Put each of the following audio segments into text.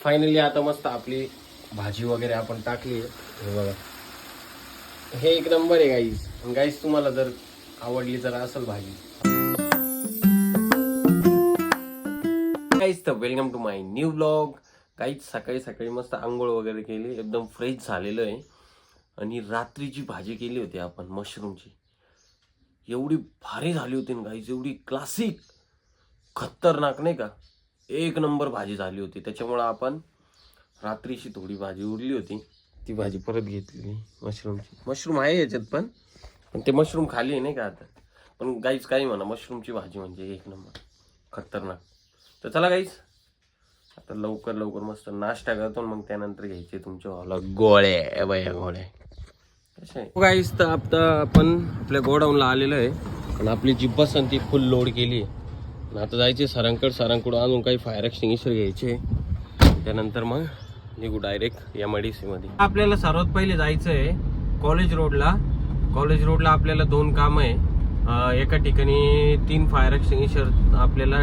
Finally आता मस्त आपली भाजी वगैरे आपण टाकली आहे. हे बघा, हे एक नंबर आहे गाईस. गाईस तुम्हाला जर आवडली तर असेल भाजी गाईस, तर welcome to my new blog. Guys सकाळी सकाळी मस्त आंघोळ वगैरे केली, एकदम फ्रेश झालेलं आहे. आणि रात्रीची भाजी केली होती आपण मशरूमची, एवढी भारी झाली होती ना गाईस, एवढी क्लासिक खतरनाक नाही का, एक नंबर भाजी झाली होती. त्याच्यामुळे आपण रात्रीची थोडी भाजी उरली होती, ती भाजी परत घेतली मशरूमची. मशरूम आहे याच्यात पण ते मशरूम खाली आहे नाही का आता. पण गाईस काही म्हणा, मशरूमची भाजी म्हणजे एक नंबर खतरनाक. तर चला गाईस, आता लवकर लवकर मस्त नाश्ता करतो, मग त्यानंतर घ्यायचे तुमच्या भावाला गोळ्या बया गोळ्या. गाईस तर आता आपण आपल्या गोडाऊनला आलेलो आहे आणि आपली जी पसंती फुल लोड केली आहे. आता जायचे सरांकडून अजून काही फायर एक्सटिंग्विशर घ्यायचे, त्यानंतर मग निघू डायरेक्ट MIDC मध्ये. आपल्याला सर्वात पहिले जायचं आहे कॉलेज रोडला आपल्याला 2 कामं आहे. एका ठिकाणी 3 फायर एक्सटिंग्विशर आपल्याला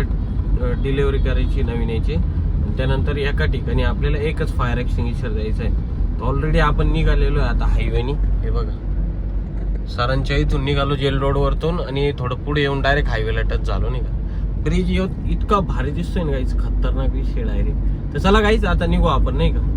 डिलिव्हरी करायची नवीन याची, त्यानंतर एका ठिकाणी आपल्याला एकच फायर एक्सटिंग्विशर द्यायचं आहे. ऑलरेडी आपण निघालेलो आहे आता हायवेनी. हे बघा, सरांच्या इथून निघालो जेल रोड वरतून आणि थोडं पुढे येऊन डायरेक्ट हायवेला टच झालो नाही का. ब्रिज इतका भारी दिसतोय ना गाईच, खतरनाक विषय डायरेक्ट. तर चला गाईच आता निघू आपण नाही का.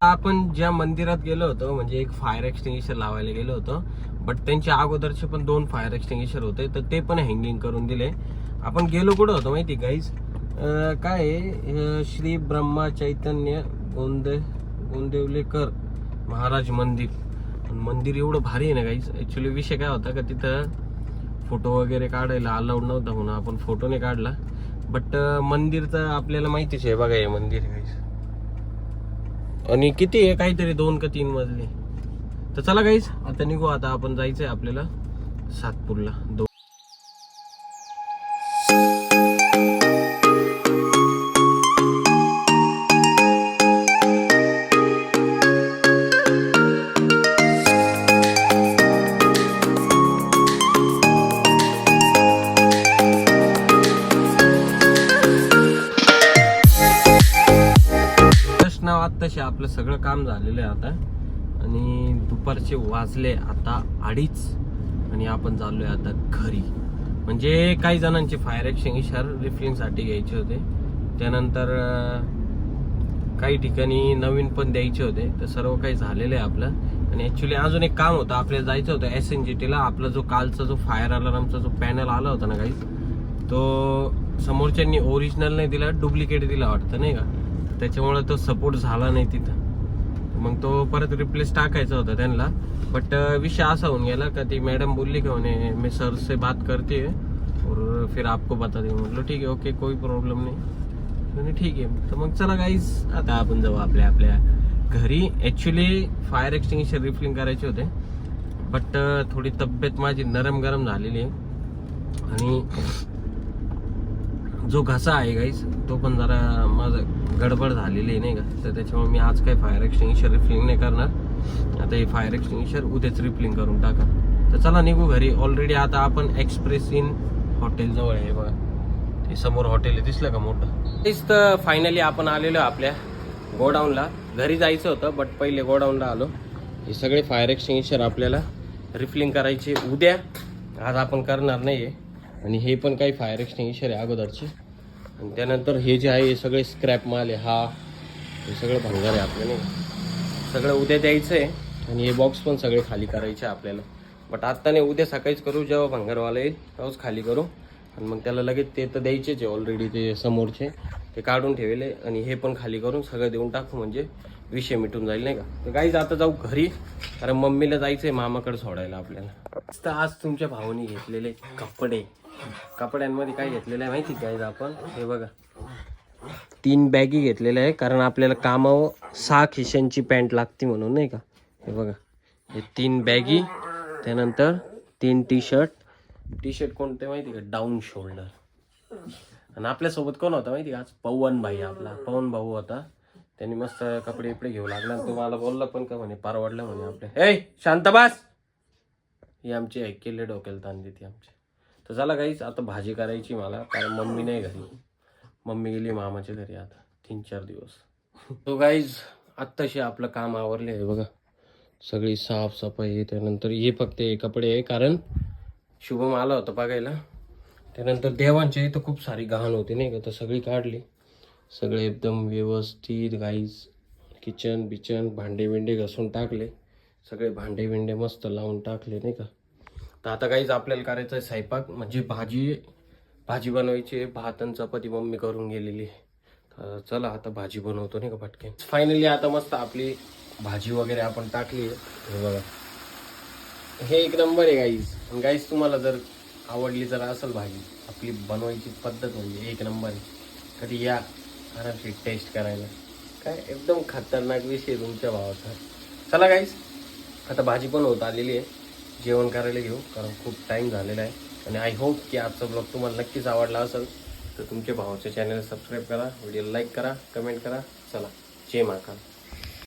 आपण ज्या मंदिरात गेलो होतो म्हणजे एक फायर एक्सटिंग्विशर लावायला गेलो होतो, बट त्यांच्या अगोदरचे पण 2 फायर एक्सटिंग्विशर होते, तर ते पण हँगिंग करून दिले. आपण गेलो कुठं होतो माहिती गाईज, काय श्री ब्रह्मा चैतन्य गोंदेवलेकर महाराज मंदिर एवढं भारी आहे ना गाईज. ऍक्च्युली विषय काय होता का तिथं फोटो वगैरे काढायला अलाउड नव्हता म्हणून आपण फोटो नाही काढला. बट मंदिर तर आपल्याला माहितीच आहे बघा, हे मंदिर गाईज. आणि किती आहे, काहीतरी 2 का 3 मजली. तर चला गाईस आता निघू. आता आपण जायचंय आपल्याला सातपूरला. आत्ताशी आपलं सगळं काम झालेलं आहे आता, आणि दुपारचे वाजले आता 2:30 आणि आपण चाललोय आता घरी. म्हणजे काही जणांचे फायर एक्सटिंग्विशर रिफिलिंगसाठी घ्यायचे होते, त्यानंतर काही ठिकाणी नवीन पण द्यायचे होते. तर सर्व काही झालेलं आहे आपलं. आणि ऍक्च्युली अजून एक काम होतं, आपल्याला जायचं होतं SNGT ला. आपला जो कालचा जो फायर अलार्मचा जो पॅनल आला होता ना गाईज, तो समोरच्यांनी ओरिजिनल नाही दिला, डुप्लिकेट दिला वाटतं नाही का. त्याच्यामुळे तो सपोर्ट झाला नाही तिथं, मग तो परत रिप्लेस टाकायचा होता त्यांना. बट विषय असा होऊन गेला का ती मॅडम बोलली की म्हणे मैं सर से बात करती है और फिर आपको बता देंगे. म्हटलं ठीक आहे, ओके, कोई प्रॉब्लेम नाही. म्हणे ठीक आहे. तर मग चला गाईज आता आपण जाऊ आपल्या घरी. ऍक्च्युली फायर एक्सटिंग्विशर रिफिलिंग करायचे होते, बट थोडी तब्येत माझी नरम गरम झालेली आहे आणि जो घसा आहे गाईज तो पण जरा माझं गडबड झालेली आहे नाही का. तर त्याच्यामुळे मी आज काही फायर एक्सटिंग्विशर रिफिलिंग नाही करणार. आता हे फायर एक्सटिंग्विशर उद्याच रिफिलिंग करून टाका. तर चला निघू घरी. ऑलरेडी आता आपण एक्सप्रेस इन हॉटेल जवळ आहे बघा, ते समोर हॉटेल दिसलं का मोठं. तेच तर फायनली आपण आलेलो आपल्या गोडाऊनला. घरी जायचं होतं बट पहिले गोडाऊनला आलो. हे सगळे फायर एक्सटिंग्विशर आपल्याला रिफिलिंग करायचे उद्या, आज आपण करणार नाही आहे. आणि हे पण काही फायर एक्सटिंग्विशर आहे अगोदरची. आणि त्यानंतर हे जे आहे हे सगळे स्क्रॅप माल आहे, हे सगळं भंगार आहे आपल्याला, सगळं उद्या द्यायचं आहे. आणि हे बॉक्स पण सगळे खाली करायचे आपल्याला. बट आत्ता नाही, उद्या सकाळीच करू, जेव्हा भंगारवाला येईल तेव्हाच खाली करू. आणि मग त्याला लगेच ते तर द्यायचेच आहे, ऑलरेडी ते समोरचे ते काढून ठेवले. आणि हे पण खाली करून सगळं देऊन टाकू, म्हणजे विषय मिटून जाईल नाही का. तर गाईज आता जाऊ घरी, कारण मम्मीला जायचं आहे मामाकडे सोडायला आपल्याला. तर आज तुमच्या भावाने घेतलेले कपड्यांमध्ये काय घेतलेलं आहे माहिती काय आपण, हे बघा 3 बॅगी घेतलेल्या आहे, कारण आपल्याला कामावर 6 खिशांची पॅन्ट लागते म्हणून नाही का. हे बघा, हे 3 बॅगी, त्यानंतर 3 टी शर्ट कोणते माहिती का, डाऊन शोल्डर. आणि आपल्यासोबत कोण होता माहिती का आज, पवन भाई, आपला पवन भाऊ होता. त्यांनी मस्त कपडे बिपडे घेऊ लागला. तो मला बोलला पण का म्हणे परवडलं म्हणे आपले. ए शांत बस, ही आमची ऐकेले डोक्याला ताण देते आमची. तर चला गाईच, आता भाजी करायची मला, कारण मम्मी नाही घरी. मम्मी गेली मामाच्या घरी आता 3-4 दिवस. तो गाईज आत्ताशी आपलं काम आवरले आहे बघा. सगळी साफसफाई, त्यानंतर हे फक्त हे कपडे आहे, कारण शुभम आला होता बघायला. त्यानंतर देवांच्या इथं खूप सारी घाण होती नाही का, तर सगळी काढली. सगळे एकदम व्यवस्थित गाईज. किचन बिचन भांडे बिंडे घासून टाकले. सगळे भांडे बिंडे मस्त लावून टाकले नाही का. तर आता गाईज आपल्याला करायचं आहे स्वयंपाक, म्हणजे भाजी बनवायची. भात आणि चपाती मम्मी करून गेलेली. तर चला आता भाजी बनवतो नाही का पटकन. फायनली आता मस्त आपली भाजी वगैरे आपण टाकली. हे बघा, हे एक नंबर आहे गाईज. गाईज तुम्हाला जर आवडली जर असेल भाजी, आपली बनवायची पद्धत म्हणजे एक नंबर आहे. कधी या आरामशी टेस्ट करायला. काय एकदम खतरनाक विषय तुमच्या भावाचा. चला गाईज, आता भाजी पण होत आलेली आहे. जेवण करायला घेऊ, कारण खूप टाईम झालेला आहे. आणि आय होप की आजचा ब्लॉग तुम्हाला नक्कीच आवडला असेल. तर तुमच्या भावाच्या चॅनलला सबस्क्राईब करा, व्हिडिओला लाईक करा, कमेंट करा. चला, जय महाकाल.